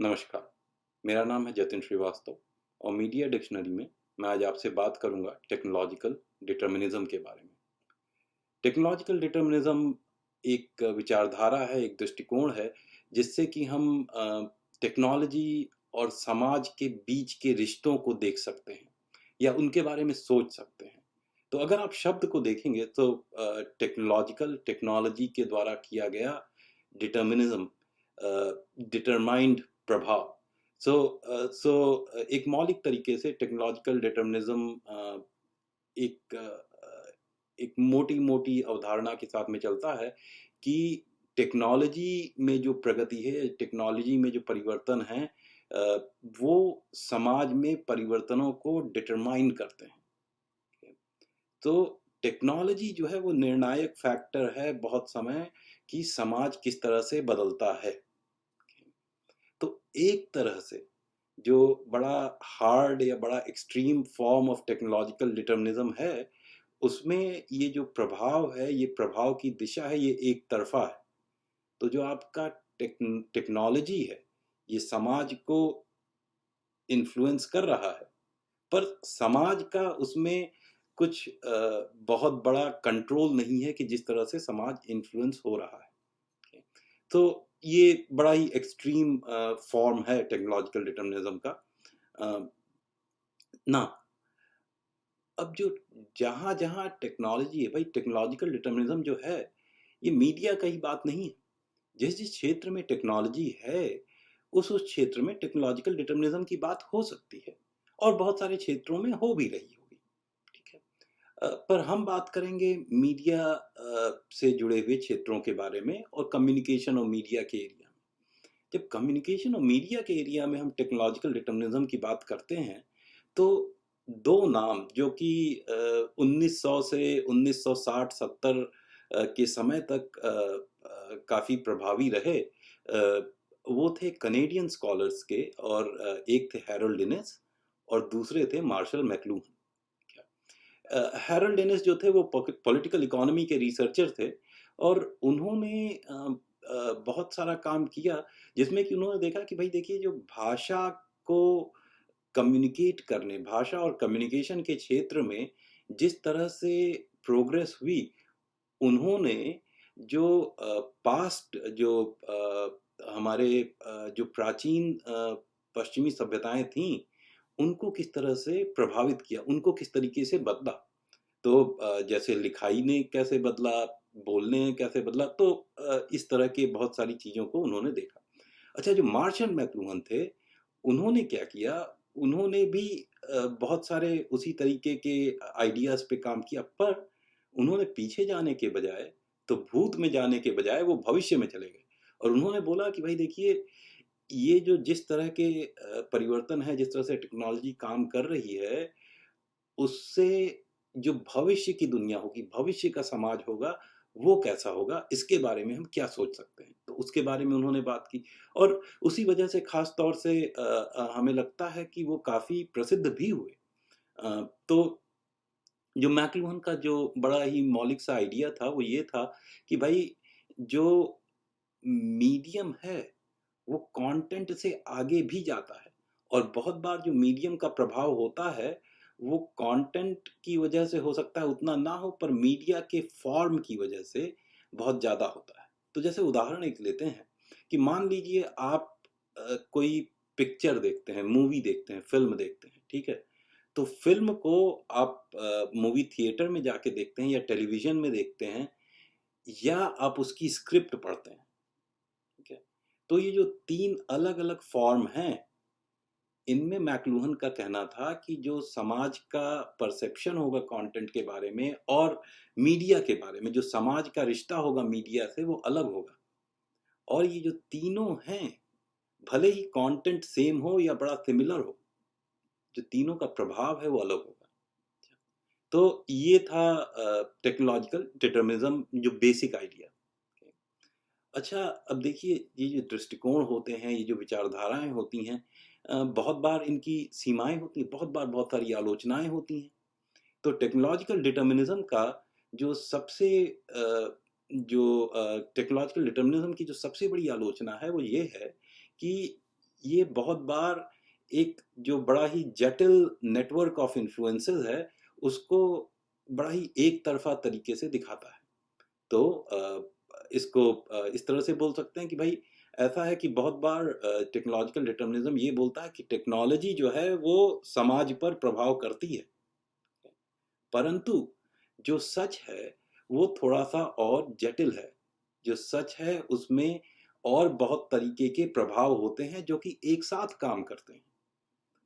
नमस्कार, मेरा नाम है जतिन श्रीवास्तव और मीडिया डिक्शनरी में मैं आज आपसे बात करूंगा टेक्नोलॉजिकल डिटर्मिनिज्म के बारे में। टेक्नोलॉजिकल डिटर्मिनिज्म एक विचारधारा है, एक दृष्टिकोण है जिससे कि हम टेक्नोलॉजी और समाज के बीच के रिश्तों को देख सकते हैं या उनके बारे में सोच सकते हैं। तो अगर आप शब्द को देखेंगे तो टेक्नोलॉजी के द्वारा किया गया डिटर्मिनिज्म, डिटरमाइंड प्रभाव। एक मौलिक तरीके से टेक्नोलॉजिकल डिटर्मिनिज्म एक एक मोटी-मोटी अवधारणा के साथ में चलता है कि टेक्नोलॉजी में जो प्रगति है, टेक्नोलॉजी में जो परिवर्तन हैं, वो समाज में परिवर्तनों को डिटरमाइन करते हैं। तो टेक्नोलॉजी जो है वो निर्णायक फैक्टर है बहुत समय कि समाज किस तरह से बदलता है। तो एक तरह से जो बड़ा हार्ड या बड़ा extreme form of technological determinism है, उसमें ये जो प्रभाव है, ये प्रभाव की दिशा है, ये एक तरफा है। तो जो आपका टेक्नोलॉजी है, ये समाज को इन्फ्लुएंस कर रहा है, पर समाज का उसमें कुछ बहुत बड़ा कंट्रोल नहीं है कि जिस तरह से समाज इन्फ्लुएंस हो रहा है। तो ये बड़ा ही एक्सट्रीम फॉर्म है टेक्नोलॉजिकल डिटर्मिनिज्म का। अ, ना अब जो जहाँ-जहाँ टेक्नोलॉजी है, भाई टेक्नोलॉजिकल डिटर्मिनिज्म जो है, ये मीडिया का ही बात नहीं है। जिस-जिस क्षेत्र में टेक्नोलॉजी है, उस क्षेत्र में टेक्नोलॉजिकल डिटर्मिनिज्म की बात हो सकती है और बहुत सारे क्षेत्रों में हो भी रही होगी, ठीक है? पर हम बात करेंगे मीडिया से जुड़े हुए क्षेत्रों के बारे में और कम्युनिकेशन और मीडिया के एरिया में। जब कम्युनिकेशन और मीडिया के एरिया में हम टेक्नोलॉजिकल डिटर्मिनिज्म की बात करते हैं, तो 2 नाम जो कि 1900 से 1960-70 के समय तक काफ़ी प्रभावी रहे, वो थे कनेडियन स्कॉलर्स के और एक थे हैरोल्ड इनिस और दूसरे थे मार्शल मैकलुहान। हैरोल्ड इनिस जो थे वो पॉलिटिकल इकोनॉमी के रिसर्चर थे और उन्होंने बहुत सारा काम किया जिसमें कि उन्होंने देखा कि भाई देखिए जो भाषा को कम्युनिकेट करने, भाषा और कम्युनिकेशन के क्षेत्र में जिस तरह से प्रोग्रेस हुई, उन्होंने जो पास्ट जो हमारे जो प्राचीन पश्चिमी सभ्यताएँ थीं, उनको किस तरह से प्रभावित किया, उनको किस तरीके से बदला। तो जैसे लिखाई ने कैसे बदला, बोलने ने कैसे बदला, तो इस तरह के बहुत सारी चीज़ों को उन्होंने देखा। अच्छा, जो मार्शल मैकलुहान थे, उन्होंने क्या किया, उन्होंने भी बहुत सारे उसी तरीके के आइडियाज़ पे काम किया, पर उन्होंने पीछे जाने के बजाय, तो भूत में जाने के बजाय वो भविष्य में चले गए और उन्होंने बोला कि भाई देखिए, ये जो जिस तरह के परिवर्तन है, जिस तरह से टेक्नोलॉजी काम कर रही है, उससे जो भविष्य की दुनिया होगी, भविष्य का समाज होगा, वो कैसा होगा, इसके बारे में हम क्या सोच सकते हैं। तो उसके बारे में उन्होंने बात की और उसी वजह से ख़ास तौर से हमें लगता है कि वो काफ़ी प्रसिद्ध भी हुए। तो जो मैकलुहान का जो बड़ा ही मौलिक सा आइडिया था, वो ये था कि भई जो मीडियम है, वो कंटेंट से आगे भी जाता है और बहुत बार जो मीडियम का प्रभाव होता है, वो कंटेंट की वजह से हो सकता है उतना ना हो, पर मीडिया के फॉर्म की वजह से बहुत ज़्यादा होता है। तो जैसे उदाहरण एक लेते हैं कि मान लीजिए आप कोई पिक्चर देखते हैं, मूवी देखते हैं, फ़िल्म देखते हैं, ठीक है? तो फ़िल्म को आप मूवी थिएटर में जाके देखते हैं या टेलीविज़न में देखते हैं या आप उसकी स्क्रिप्ट पढ़ते हैं, ठीक है? तो ये जो 3 अलग-अलग फॉर्म हैं, इनमें मैकलुहान का कहना था कि जो समाज का परसेप्शन होगा कंटेंट के बारे में और मीडिया के बारे में, जो समाज का रिश्ता होगा मीडिया से, वो अलग होगा। और ये जो तीनों हैं, भले ही कंटेंट सेम हो या बड़ा सिमिलर हो, जो तीनों का प्रभाव है वो अलग होगा। तो ये था टेक्नोलॉजिकल डिटर्मिनिज्म जो बेसिक आइडिया। अच्छा, अब देखिए ये जो दृष्टिकोण होते हैं, ये जो विचारधाराएँ होती हैं, बहुत बार इनकी सीमाएँ होती हैं, बहुत बार बहुत सारी आलोचनाएँ होती हैं। तो टेक्नोलॉजिकल डिटर्मिनिज्म का जो सबसे टेक्नोलॉजिकल डिटर्मिनिज्म की जो सबसे बड़ी आलोचना है, वो ये है कि ये बहुत बार एक जो बड़ा ही जटिल नेटवर्क ऑफ इन्फ्लुएंसेस है, उसको बड़ा ही एक तरफ़ा तरीके से दिखाता है। तो इसको इस तरह से बोल सकते हैं कि भाई ऐसा है कि बहुत बार टेक्नोलॉजिकल डिटर्मिनिज़्म ये बोलता है कि टेक्नोलॉजी जो है वो समाज पर प्रभाव करती है। परंतु जो सच है वो थोड़ा-सा और जटिल है। जो सच है उसमें और बहुत तरीके के प्रभाव होते हैं जो कि एक साथ काम करते हैं।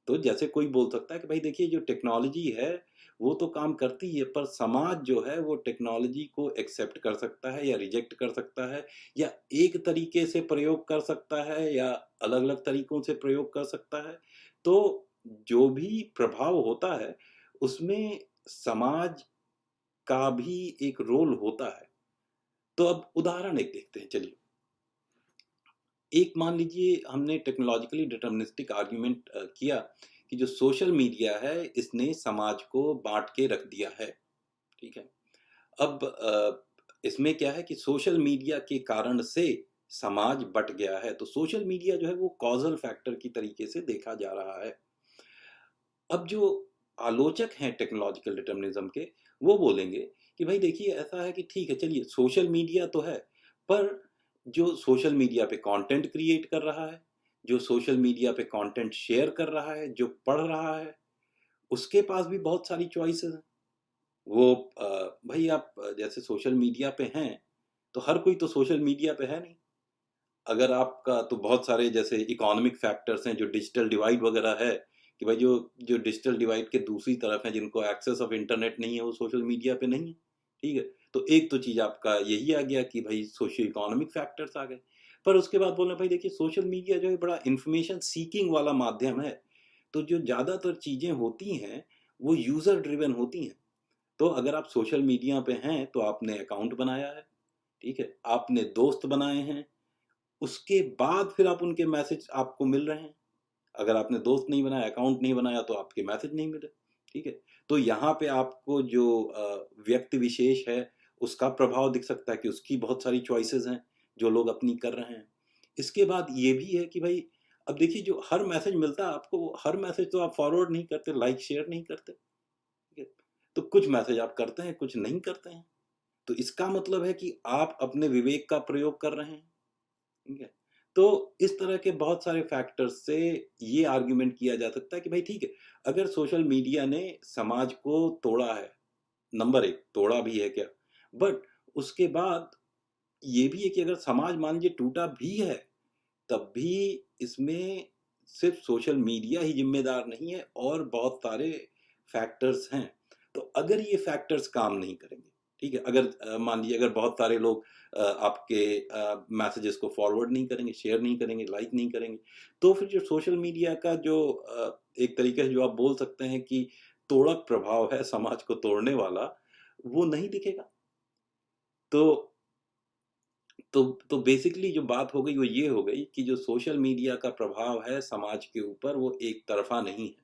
तो जैसे कोई बोल सकता है कि भाई देखिए जो टेक्नोलॉजी है वो तो काम करती है, पर समाज जो है वो टेक्नोलॉजी को एक्सेप्ट कर सकता है या रिजेक्ट कर सकता है, या एक तरीके से प्रयोग कर सकता है या अलग-अलग तरीकों से प्रयोग कर सकता है। तो जो भी प्रभाव होता है उसमें समाज का भी एक रोल होता है। तो अब उदाहरण एक देखते हैं चलिए। एक मान लीजिए हमने टेक्नोलॉजिकली डिटर्मिनिस्टिक आर्ग्यूमेंट किया कि जो सोशल मीडिया है इसने समाज को बाँट के रख दिया है, ठीक है? अब इसमें क्या है कि सोशल मीडिया के कारण से समाज बँट गया है, तो सोशल मीडिया जो है वो कॉज़ल फैक्टर की तरीके से देखा जा रहा है। अब जो आलोचक हैं टेक्नोलॉजिकल डिटर्मिनिज़्म के, वो बोलेंगे कि भाई देखिए ऐसा है कि ठीक है चलिए सोशल मीडिया तो है, पर जो सोशल मीडिया पे कंटेंट क्रिएट कर रहा है, जो सोशल मीडिया पे कंटेंट शेयर कर रहा है, जो पढ़ रहा है, उसके पास भी बहुत सारी चॉइसेस हैं। वो भई आप जैसे सोशल मीडिया पे हैं, तो हर कोई तो सोशल मीडिया पे है नहीं। अगर आपका तो बहुत सारे जैसे इकोनॉमिक फैक्टर्स हैं, जो डिजिटल डिवाइड वगैरह है, कि भाई जो जो डिजिटल डिवाइड के दूसरी तरफ हैं, जिनको एक्सेस ऑफ इंटरनेट नहीं है, वो सोशल मीडिया पे नहीं है, ठीक है? तो एक तो चीज़ आपका यही आ गया कि भाई सोशियो इकोनॉमिक फैक्टर्स आ गए। पर उसके बाद बोले भाई देखिए सोशल मीडिया जो है बड़ा इन्फॉर्मेशन सीकिंग वाला माध्यम है, तो जो ज़्यादातर चीज़ें होती हैं, वो यूज़र ड्रिवन होती हैं। तो अगर आप सोशल मीडिया पे हैं, तो आपने अकाउंट बनाया है, ठीक है? आपने दोस्त बनाए हैं, उसके बाद फिर आप उनके मैसेज आपको मिल रहे हैं। अगर आपने दोस्त नहीं बनाया, अकाउंट नहीं बनाया तो आपके मैसेज नहीं मिले, ठीक है? तो यहाँ पे आपको जो व्यक्ति विशेष है, उसका प्रभाव दिख सकता है कि उसकी बहुत सारी चॉइसेस हैं, जो लोग अपनी कर रहे हैं। इसके बाद ये भी है कि भई अब देखिए जो हर मैसेज मिलता है आपको, वो हर मैसेज तो आप फॉरवर्ड नहीं करते, लाइक शेयर नहीं करते, ठीक है? तो कुछ मैसेज आप करते हैं, कुछ नहीं करते हैं। तो इसका मतलब है कि आप अपने विवेक का प्रयोग कर रहे हैं। ठीक है? तो इस तरह के बहुत सारे फैक्टर्स से ये आर्ग्यूमेंट किया जा सकता है कि भाई ठीक है, अगर सोशल मीडिया ने समाज को तोड़ा है, नंबर 1 तोड़ा भी है क्या? बट उसके बाद ये भी है कि अगर समाज मान लीजिए टूटा भी है, तब भी इसमें सिर्फ़ सोशल मीडिया ही ज़िम्मेदार नहीं है और बहुत सारे फैक्टर्स हैं। तो अगर ये फैक्टर्स काम नहीं करेंगे, ठीक है? अगर मान लीजिए अगर बहुत सारे लोग आपके मैसेजेस को फॉरवर्ड नहीं करेंगे, शेयर नहीं करेंगे, लाइक नहीं करेंगे, तो फिर जो सोशल मीडिया का जो एक तरीके से जो आप बोल सकते हैं कि तोड़क प्रभाव है समाज को तोड़ने वाला, वो नहीं दिखेगा। तो तो बेसिकली जो बात हो गई वो ये हो गई कि जो सोशल मीडिया का प्रभाव है समाज के ऊपर वो एक तरफ़ा नहीं है।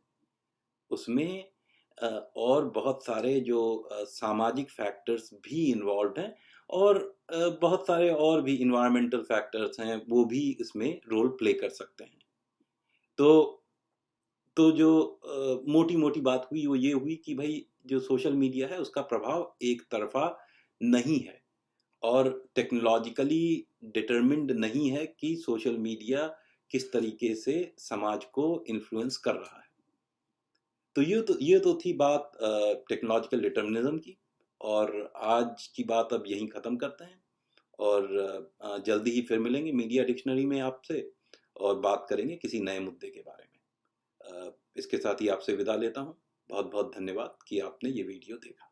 उसमें और बहुत सारे जो सामाजिक फैक्टर्स भी इन्वॉल्व्ड हैं और बहुत सारे और भी एनवायरनमेंटल फैक्टर्स हैं, वो भी इसमें रोल प्ले कर सकते हैं। तो तो जो मोटी-मोटी बात हुई वो ये हुई कि भई जो सोशल मीडिया है उसका प्रभाव एक तरफ़ा नहीं है और टेक्नोलॉजिकली डिटरमिन्ड नहीं है कि सोशल मीडिया किस तरीके से समाज को इन्फ्लुएंस कर रहा है। तो ये तो थी बात टेक्नोलॉजिकल डिटर्मिनिज़्म की और आज की बात अब यहीं ख़त्म करते हैं और जल्दी ही फिर मिलेंगे मीडिया डिक्शनरी में आपसे और बात करेंगे किसी नए मुद्दे के बारे में। इसके साथ ही आपसे विदा लेता हूँ। बहुत-बहुत धन्यवाद कि आपने ये वीडियो देखा।